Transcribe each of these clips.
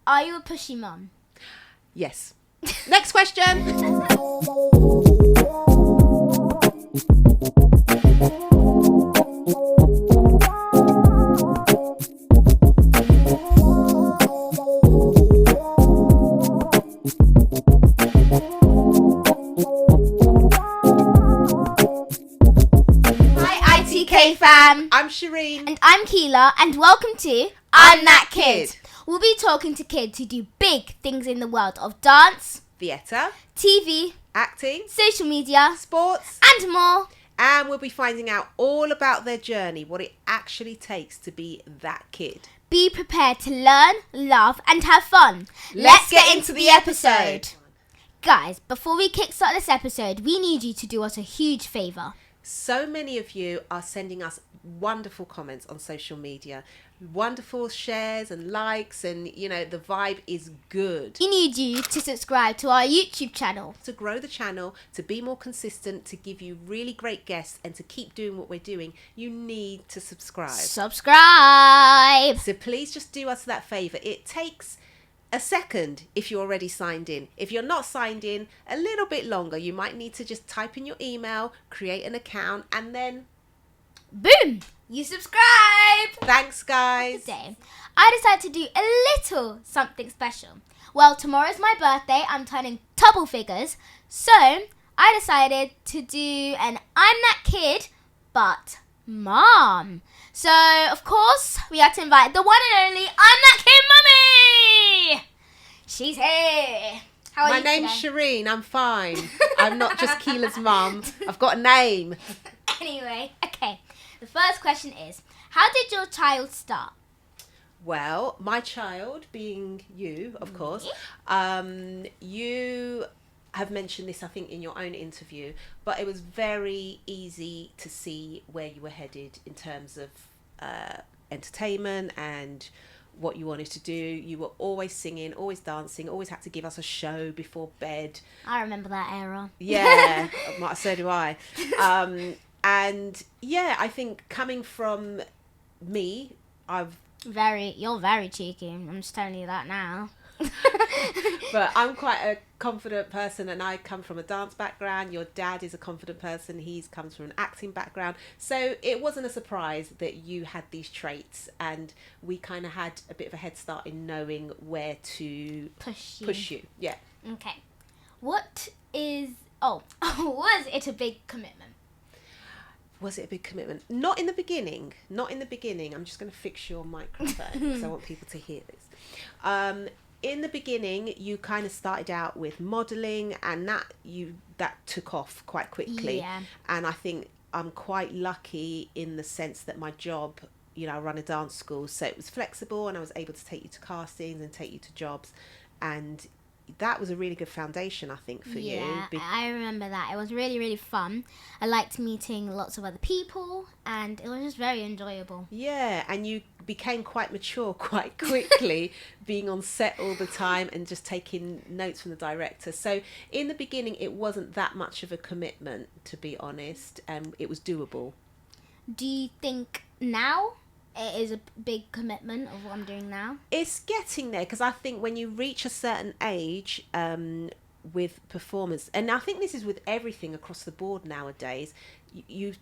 Are you a pushy mum? Yes. Next question. Hi, ITK fam. I'm Sherine. And I'm Keilah, and welcome to I'm That Kid. We'll be talking to kids who do big things in the world of dance, Theatre, TV, acting, social media, sports, and more. and we'll be finding out all about their journey, what it actually takes to be that kid. Be prepared to learn, laugh, and have fun. Let's get into the episode. Guys, before we kickstart this episode, we need you to do us a huge favour. So many of you are sending us wonderful comments on social media, wonderful shares and likes, and the vibe is good. We need you to subscribe to our YouTube channel. To grow the channel, to be more consistent, to give you really great guests, and to keep doing what we're doing, you need to subscribe. Subscribe! So please just do us that favour. It takes a second if you're already signed in. If you're not signed in, a little bit longer. You might need to just type in your email, create an account, and then Boom! You subscribe! thanks, guys. Today, I decided to do a little something special. Well, tomorrow's my birthday. I'm turning double figures. So, I decided to do an I'm That Kid, but Mom. So, of course, we had to invite the one and only I'm That Kid Mummy! She's here. How are My you name's today? Sherine. I'm fine. I'm not just Keilah's mum. I've got a name. Anyway, okay. The first question is, how did your child start? Well, my child, being you, of course, you have mentioned this, I think, in your own interview, but it was very easy to see where you were headed in terms of entertainment and what you wanted to do. You were always singing, always dancing, always had to give us a show before bed. I remember that era. Yeah, so do I. And yeah, I think coming from me, You're very cheeky. I'm just telling you that now. but I'm quite a confident person, and I come from a dance background. Your dad is a confident person. He comes from an acting background. So it wasn't a surprise that you had these traits, and we kind of had a bit of a head start in knowing where to push you. Yeah. Okay. Was it a big commitment? Was it a big commitment? Not in the beginning. I'm just going to fix your microphone because I want people to hear this. In the beginning, you kind of started out with modelling, and that took off quite quickly. Yeah. And I think I'm quite lucky in the sense that my job, I run a dance school, so it was flexible, and I was able to take you to castings and take you to jobs, and that was a really good foundation, I think, for you. Yeah, I remember that. It was really, really fun. I liked meeting lots of other people, and it was just very enjoyable. Yeah, and you became quite mature quite quickly, being on set all the time and just taking notes from the director. So in the beginning, it wasn't that much of a commitment, to be honest, and it was doable. Do you think now it is a big commitment of what I'm doing now? It's getting there, because I think when you reach a certain age with performance, and I think this is with everything across the board nowadays,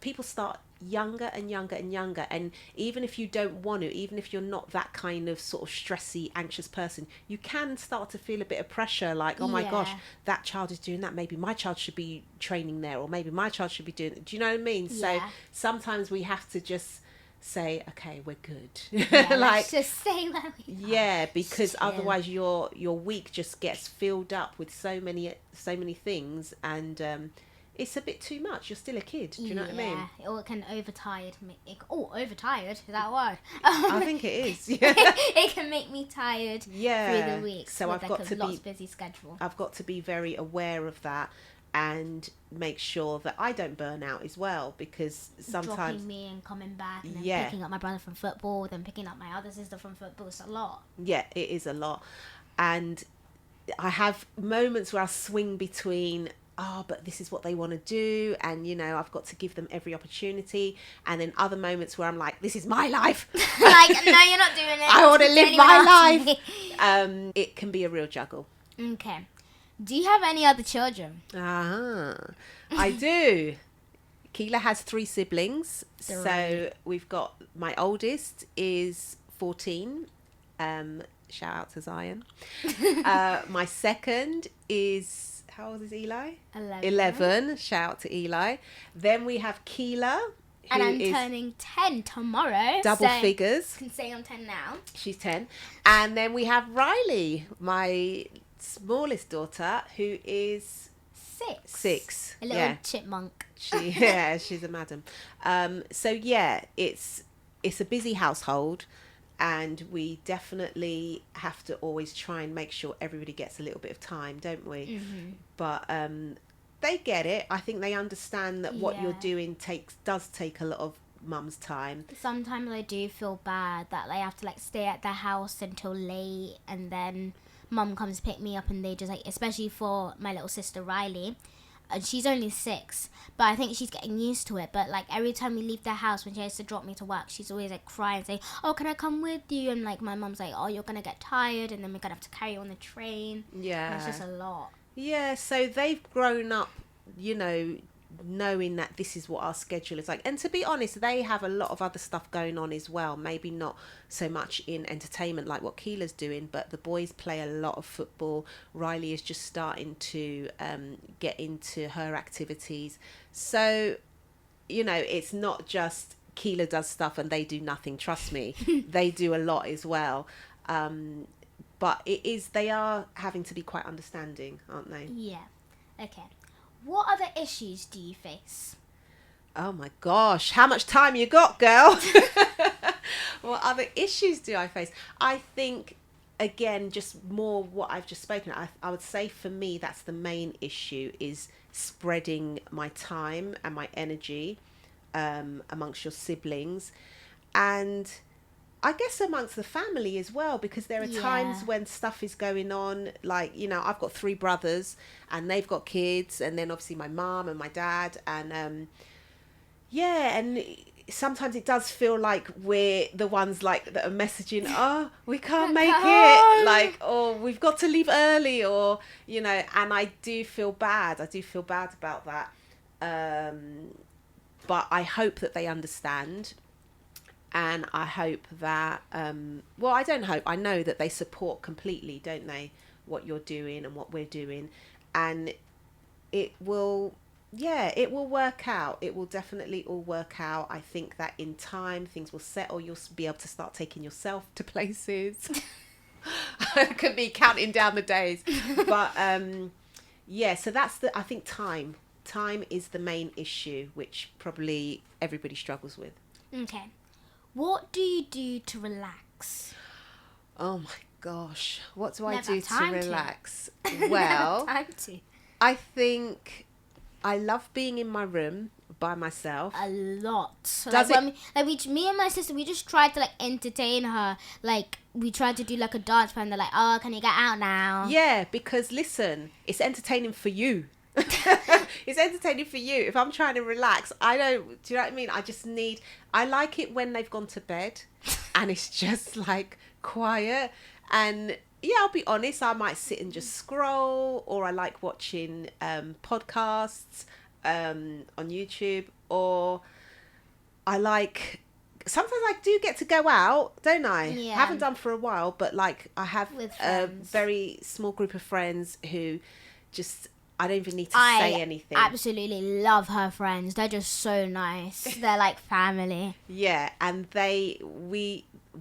people start younger and younger and younger, and even if you don't want to, even if you're not that kind of sort of stressy, anxious person, you can start to feel a bit of pressure, like, oh my gosh, that child is doing that, maybe my child should be training there, or maybe my child should be doing it. Do you know what I mean? Yeah. So sometimes we have to just say, okay, we're good. Yeah, like, let's just stay where we are. yeah, because otherwise your week just gets filled up with so many things, and it's a bit too much. You're still a kid. Do you know what I mean? Yeah, or it can overtired. Overtired? Is that a word? I think it is. Yeah. It can make me tired through the week. So with I've got to be busy schedule. I've got to be very aware of that and make sure that I don't burn out as well, because sometimes dropping me and coming back, and then picking up my brother from football, then picking up my other sister from football. It's a lot. Yeah, it is a lot, and I have moments where I swing between but this is what they want to do, and I've got to give them every opportunity. And then other moments where I'm like, this is my life. Like, no, you're not doing it. I want to live my life. It can be a real juggle. Okay. Do you have any other children? I do. Keilah has 3 siblings. So we've got, my oldest is 14. Shout out to Zion. My second is, how old is Eli? 11. Shout out to Eli. Then we have Keilah. And I'm turning 10 tomorrow. Double figures. Can say I'm 10 now. She's 10. And then we have Riley, my smallest daughter, who is 6. A little chipmunk. She's a madam. So yeah, it's a busy household, and we definitely have to always try and make sure everybody gets a little bit of time, don't we? Mm-hmm. But they get it. I think they understand that what you're doing does take a lot of mum's time. Sometimes I do feel bad that they have to like stay at their house until late, and then mum comes to pick me up, and they just like, especially for my little sister Riley, and she's only 6, but I think she's getting used to it. But like every time we leave the house, when she has to drop me to work, she's always like crying, saying, "Oh, can I come with you?" And like my mum's like, "Oh, you're gonna get tired, and then we're gonna have to carry you on the train." Yeah, and it's just a lot. Yeah, so they've grown up, knowing that this is what our schedule is like. And to be honest, they have a lot of other stuff going on as well. Maybe not so much in entertainment like what Keilah's doing, but the boys play a lot of football. Riley is just starting to get into her activities. So, it's not just Keilah does stuff and they do nothing. Trust me, they do a lot as well. But they are having to be quite understanding, aren't they? Yeah. Okay. What other issues do you face? Oh my gosh, how much time you got, girl? What other issues do I face? I think, again, just more what I've just spoken. I would say for me, that's the main issue, is spreading my time and my energy amongst your siblings. And I guess amongst the family as well, because there are times when stuff is going on, like, I've got 3 brothers and they've got kids, and then obviously my mum and my dad, and and sometimes it does feel like we're the ones like that are messaging, "Oh, we can't make it," like, or "We've got to leave early," or and I do feel bad about that, but I hope that they understand. And I hope that, I don't hope, I know that they support completely, don't they, what you're doing and what we're doing. And it will work out. It will definitely all work out. I think that in time, things will settle. You'll be able to start taking yourself to places. It could be counting down the days. But, so that's I think time. Time is the main issue, which probably everybody struggles with. Okay. What do you do to relax? Oh my gosh. What do I Never do to relax? Well, time to. I think I love being in my room by myself. A lot. Me and my sister, we just tried to like entertain her. Like we tried to do like a dance plan. They're like, "Oh, can you get out now?" Yeah, because listen, it's entertaining for you. It's entertaining for you. If I'm trying to relax, do you know what I mean? I like it when they've gone to bed and it's just like quiet. And yeah, I'll be honest, I might sit and just scroll, or I like watching podcasts on YouTube, or sometimes I do get to go out, don't I? Yeah. I haven't done for a while, but like I have a very small group of friends who just, I don't even need to say anything. I absolutely love her friends. They're just so nice. They're like family. Yeah, and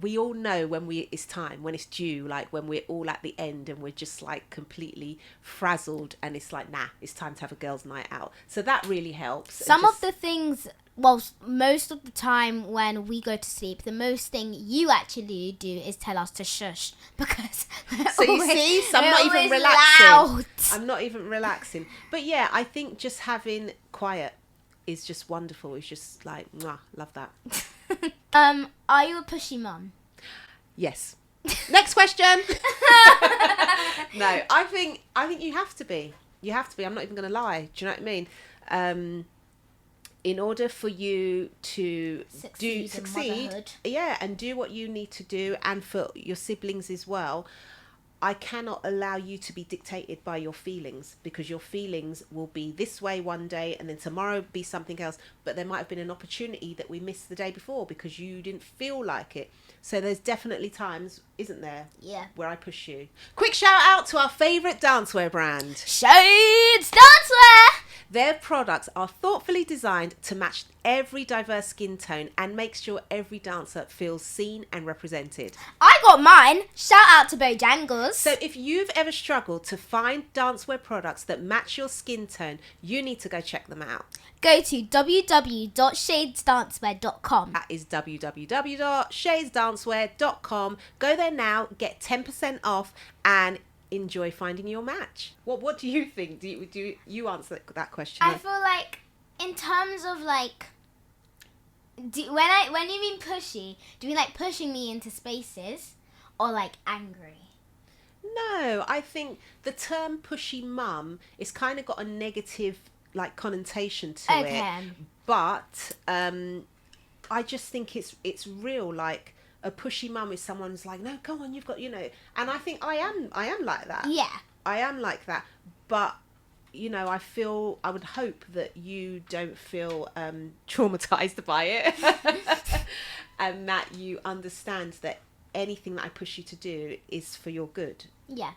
we all know when it's time, when it's due, like when we're all at the end and we're just like completely frazzled, and it's like, nah, it's time to have a girls' night out. So that really helps. Of the things, most of the time when we go to sleep, the most thing you actually do is tell us to shush, because so you see, so I'm not even relaxing. Loud. I'm not even relaxing. But yeah, I think just having quiet is just wonderful. It's just like, mwah, love that. Are you a pushy mum? Yes. Next question. No, I think you have to be. You have to be. I'm not even going to lie. Do you know what I mean? In order for you to succeed, yeah, and do what you need to do, and for your siblings as well, I cannot allow you to be dictated by your feelings, because your feelings will be this way one day and then tomorrow be something else. But there might have been an opportunity that we missed the day before because you didn't feel like it. So there's definitely times, isn't there? Yeah. Where I push you. Quick shout out to our favourite dancewear brand, Shades Dancewear. Their products are thoughtfully designed to match every diverse skin tone and make sure every dancer feels seen and represented. I got mine. Shout out to Bojangles. So if you've ever struggled to find dancewear products that match your skin tone, you need to go check them out. Go to www.shadesdancewear.com. That is www.shadesdancewear.com. Go there now, get 10% off, and enjoy finding your match. What do you think? Do you answer that question? I feel like in terms of like, when you mean pushy, do you mean like pushing me into spaces or like angry? No, I think the term pushy mum is kind of got a negative like connotation to it. But I just think it's real. Like, a pushy mum is someone who's like, no, go on, you've got, and I think I am like that. Yeah. I am like that. But, I would hope that you don't feel traumatized by it. And that you understand that anything that I push you to do is for your good. Yeah,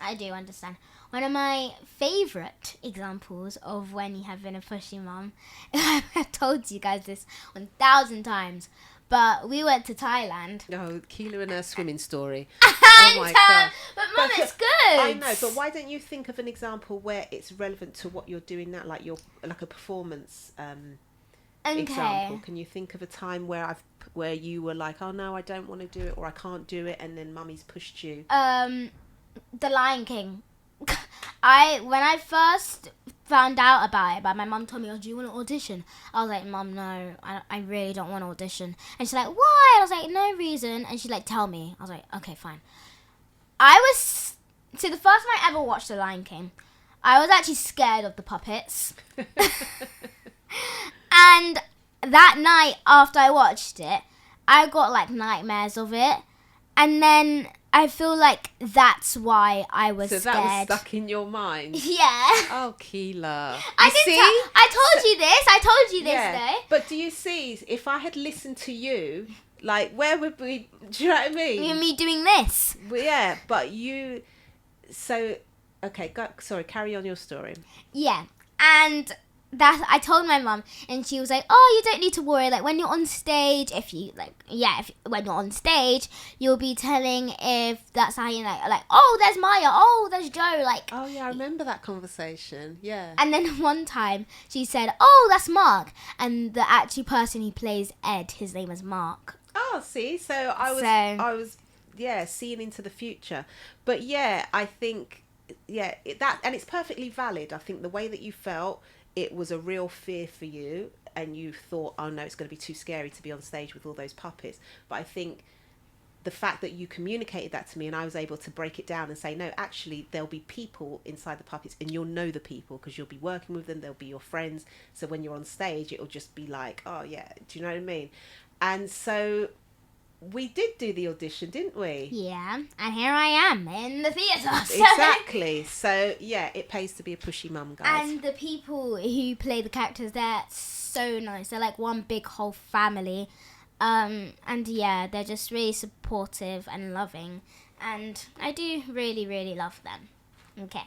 I do understand. One of my favourite examples of when you have been a pushy mum, I've told you guys this 1,000 times, but we went to Thailand. Oh, Keilah and her swimming story. Oh my God. But Mum, it's good. I know, but why don't you think of an example where it's relevant to what you're doing now, like a performance example? Can you think of a time where you were like, oh no, I don't want to do it, or I can't do it, and then Mummy's pushed you? The Lion King. When I first found out about it, my mum told me, oh, do you want to audition? I was like, Mum, no, I really don't want to audition. And she's like, why? I was like, no reason. And she's like, tell me. I was like, okay, fine. So the first time I ever watched The Lion King, I was actually scared of the puppets. And that night after I watched it, I got like nightmares of it. And then I feel like that's why I was scared. So that was stuck in your mind? Yeah. Oh, Keilah. I told you this though. But do you see, if I had listened to you, like, where would we, do you know what I mean? You and me doing this. Well, yeah, but okay, sorry, carry on your story. Yeah, and I told my mum, and she was like, oh, you don't need to worry, like, when you're on stage, when you're on stage, you'll be telling if that's how you like, oh, there's Maya, oh, there's Joe, like. Oh yeah, I remember that conversation, yeah. And then one time, she said, oh, that's Mark, and the actual person who plays Ed, his name is Mark. Oh, see, so I was seeing into the future. But yeah, I think, and it's perfectly valid. I think the way that you felt, it was a real fear for you, and you thought, oh no, it's going to be too scary to be on stage with all those puppets. But I think the fact that you communicated that to me, and I was able to break it down and say, no, actually, there'll be people inside the puppets, and you'll know the people because you'll be working with them, they'll be your friends. So when you're on stage, it'll just be like, oh yeah, do you know what I mean? And so we did do the audition, didn't we? Yeah, and here I am in the theatre. Exactly. So, yeah, it pays to be a pushy mum, guys. And the people who play the characters, they're so nice. They're like one big whole family. And yeah, they're just really supportive and loving. And I do really, really love them. Okay.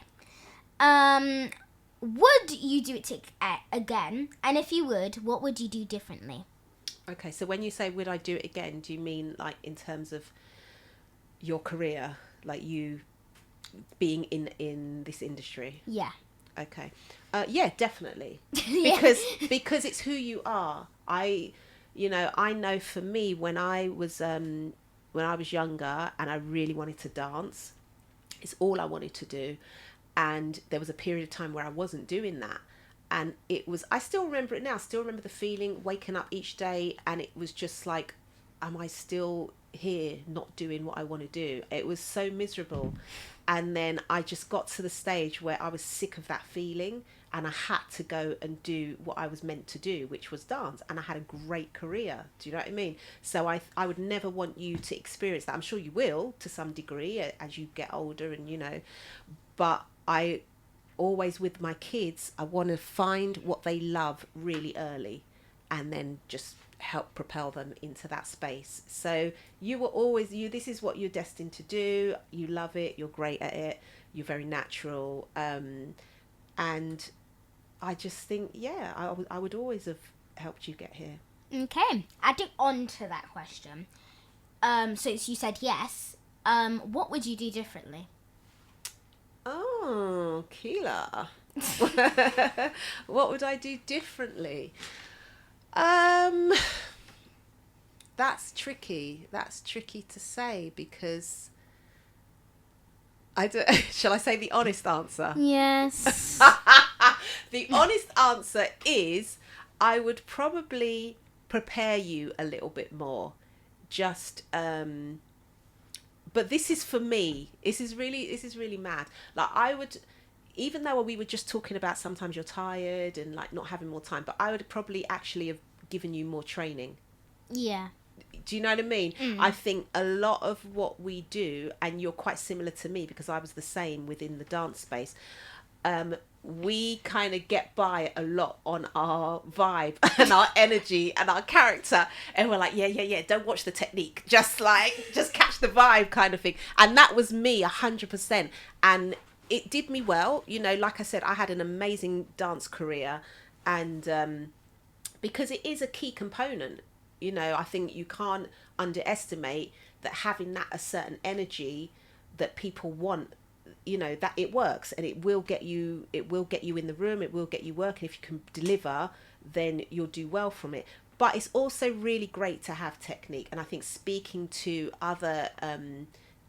Would you do it again? And if you would, what would you do differently? Okay, so when you say would I do it again, do you mean like in terms of your career, like you being in this industry? Yeah. Okay. Yeah, definitely. Yeah. Because it's who you are. I know for me, when I was younger and I really wanted to dance, it's all I wanted to do, and there was a period of time where I wasn't doing that. And I still remember it now. I still remember the feeling, waking up each day, and it was just like, am I still here not doing what I want to do. It was so miserable. And then I just got to the stage where I was sick of that feeling, and I had to go and do what I was meant to do, which was dance. And I had a great career. Do you know what I mean? So I would never want you to experience that. I'm sure you will to some degree as you get older, and, you know, but I always, with my kids, I want to find what they love really early and then just help propel them into that space. So you were always this is what you're destined to do. You love it, you're great at it, you're very natural, and I just think I would always have helped you get here. Okay, adding on to that question, since you said yes, what would you do differently? Oh, Keilah. What would I do differently? That's tricky. That's tricky to say, because shall I say the honest answer? Yes. The honest answer is I would probably prepare you a little bit more. Just but this is for me. This is really mad. Like, I would, even though we were just talking about sometimes you're tired and like not having more time, but I would probably actually have given you more training. Yeah. Do you know what I mean? I think a lot of what we do, and you're quite similar to me because I was the same within the dance space, we kind of get by a lot on our vibe and our energy and our character, and we're like, yeah, don't watch the technique, just catch the vibe kind of thing. And that was me 100%, and it did me well. You know, like I said, I had an amazing dance career, and because it is a key component. You know, I think you can't underestimate that having that a certain energy that people want, you know, that it works, and it will get you in the room, it will get you working. If you can deliver, then you'll do well from it. But it's also really great to have technique. And I think speaking to other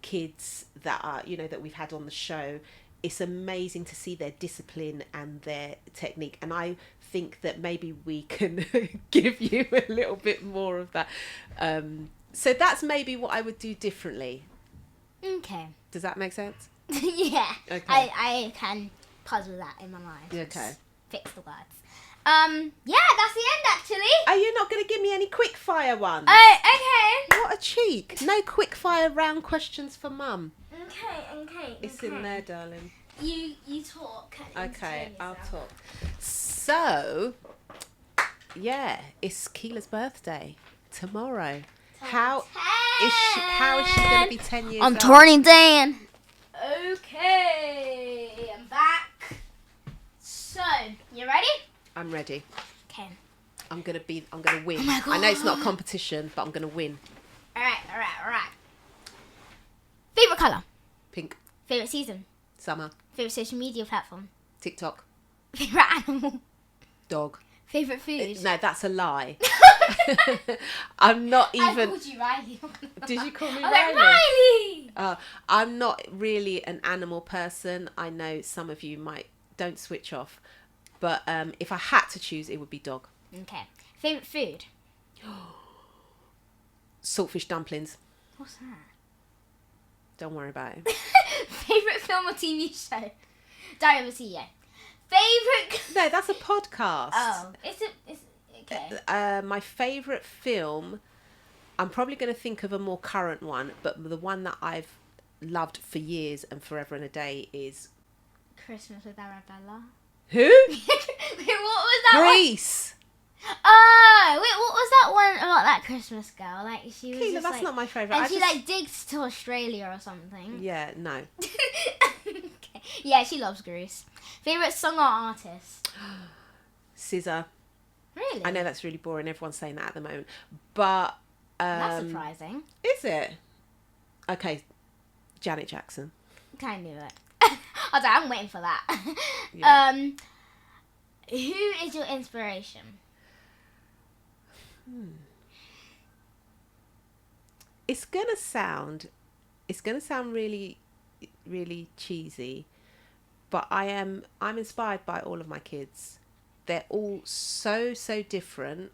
kids that are, you know, that we've had on the show, it's amazing to see their discipline and their technique. And I think that maybe we can give you a little bit more of that. So that's maybe what I would do differently. Okay. Does that make sense? Yeah. Okay. I can puzzle that in my mind. Okay. Fix the words. Yeah, that's the end actually. Are you not going to give me any quick fire ones? Oh, okay. What a cheek. No quick fire round questions for Mum. Okay. It's in there, darling. You talk. Okay, I'll talk. So, yeah, it's Keilah's birthday tomorrow. How is she going to be 10 years old? I'm turning 10. Okay, I'm back. So, you ready? I'm ready. Okay. I'm gonna win. Oh my God. I know it's not a competition, but I'm gonna win. All right. Favorite color? Pink. Favorite season? Summer. Favorite social media platform? TikTok. Favorite animal? Dog. Favorite food? No, that's a lie. I'm not even. I called you Riley. Did you call me I was Riley? like, Riley! I'm not really an animal person. I know some of you don't switch off, but if I had to choose, it would be dog. Okay. Favorite food? Saltfish dumplings. What's that? Don't worry about it. Favorite film or TV show? Diary of a CEO. Favorite. No, that's a podcast. Oh, it's okay. My favourite film, I'm probably going to think of a more current one, but the one that I've loved for years and forever and a day is Christmas with Arabella. Who? Wait, what was that Grease. one? Oh, wait, what was that one about that Christmas girl? Like, she was Keilah, just that's like, not my favourite. and she like digs to Australia or something. Yeah, no. Okay. Yeah, she loves Grease. Favorite song or artist? SZA. Really? I know that's really boring. Everyone's saying that at the moment, but That's surprising. Is it? Okay, Janet Jackson. I knew it. I was like, I'm waiting for that. Yeah. Who is your inspiration? It's gonna sound really, really cheesy, but I'm inspired by all of my kids. They're all so different,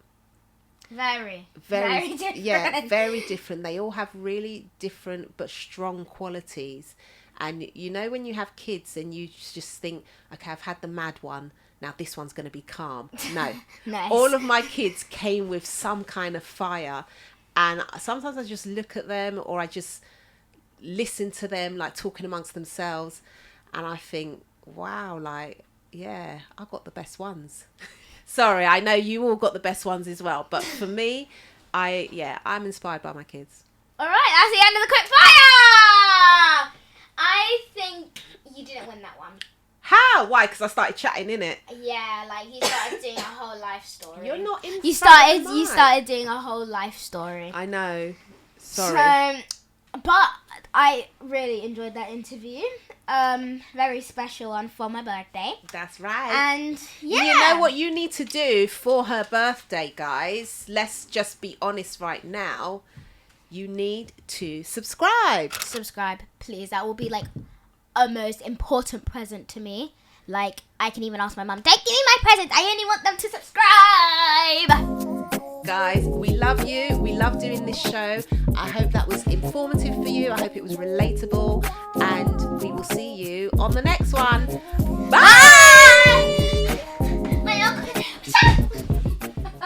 Very Very different. Yeah, very different. They all have really different but strong qualities. And you know, when you have kids and you just think, okay, I've had the mad one, now this one's going to be calm. No. Nice. All of my kids came with some kind of fire. And sometimes I just look at them, or I just listen to them, like, talking amongst themselves. And I think, wow, like, yeah, I got the best ones. Sorry, I know you all got the best ones as well. But for me, I'm inspired by my kids. All right, that's the end of the quick fire. I think you didn't win that one. How? Why? Because I started chatting, innit? Yeah, like you started doing a whole life story. You're not in. You started doing a whole life story. I know. Sorry. So, but I really enjoyed that interview. Very special one for my birthday. That's right. And yeah. You know what you need to do for her birthday, guys? Let's just be honest right now. You need to subscribe. Subscribe, please. That will be like a most important present to me. Like, I can even ask my mum, "Don't give me my presents. I only want them to subscribe." Guys, we love you. We love doing this show. I hope that was informative for you. I hope it was relatable. And we will see you on the next one.